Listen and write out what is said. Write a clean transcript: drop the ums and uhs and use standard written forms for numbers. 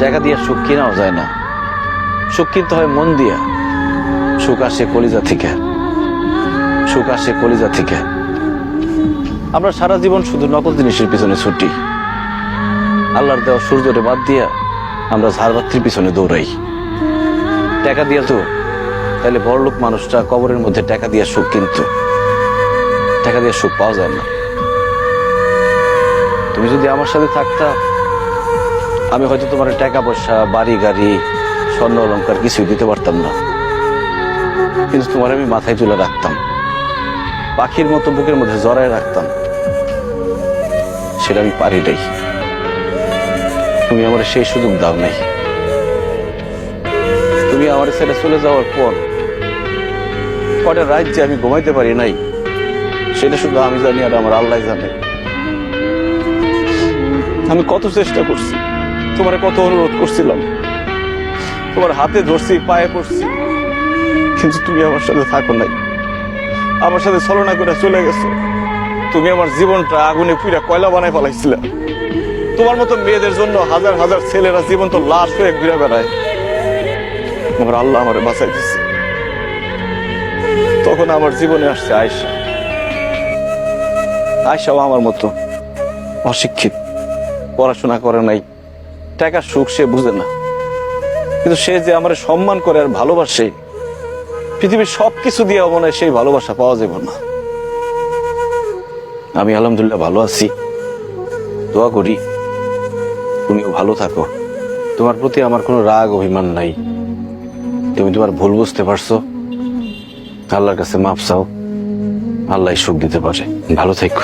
টাকা দিয়ে সুখ কেনাও যায় না, সুখ কিনতে হয় মন দিয়া। সুখ আসে কলিজা থেকে, সুখ আসে কলিজা থেকে। আমরা সারা জীবন শুধু নকল জিনিসের পিছনে ছুটি, আল্লাহর দেওয়া সূর্যরে বাদ দিয়া আমরা ঝাড়বাতির পিছনে দৌড়াই। টাকা দিয়া তো তাহলে বড়লোক মানুষটা কবরের মধ্যে টাকা দিয়ে সুখ কিনত, টাকা দিয়ে সুখ পাওয়া যায় না। তুমি যদি আমার সাথে থাকতা, আমি হয়তো তোমার টাকা পয়সা, বাড়ি গাড়ি, স্বর্ণ অলংকার কিছুই দিতে পারতাম না, কিন্তু তোমার আমি মাথায় তুলে রাখতাম, পাখির মতো বুকের মধ্যে জড়ায় রাখতাম। সেটা আমি পারি নাই, তুমি আমার সেই সুযোগ দাও নাই। তুমি আমার ছেড়ে চলে যাওয়ার পর কটা রাত যে আমি ঘুমাইতে পারি নাই, সেটা শুধু আমি জানি আর আমার আল্লাহ জানে। আমি কত চেষ্টা করছি, তোমার কত অনুরোধ করছিলাম, তোমার হাতে ধরছি, পায়ে পড়ছি, কিন্তু তুমি আমার সাথে থাকো নাই, আমার সাথে ছলনা করে চলে গেছো। তুমি আমার জীবনটা আগুনে পুরা কয়লা বানায় ফেলাইছিলে। তোমার মতো মেয়েদের জন্য হাজার হাজার ছেলেরা জীবন তো লাশ হয়ে ঘুরে বেড়ায়, আমার আল্লাহ আমারে বাঁচাই দিচ্ছে। তখন আমার জীবনে আসছে আয়েশা। আয়েশাও আমার মতো অশিক্ষিত, পড়াশোনা করে নাই, টাকার সুখ সে বুঝে না, কিন্তু সে যে আমার সম্মান করে আর ভালোবাসে, পৃথিবীর সবকিছু দিয়ে মনে হয় সেই ভালোবাসা পাওয়া যাবে না। আমি আলহামদুলিল্লাহ ভালো আছি, দোয়া করি তুমিও ভালো থাকো। তোমার প্রতি আমার কোনো রাগ অভিমান নাই, তুমি তোমার ভুল বুঝতে পারছো, আল্লাহর কাছে মাফ চাও, আল্লাহ সুখ দিতে পারে। ভালো থেকো।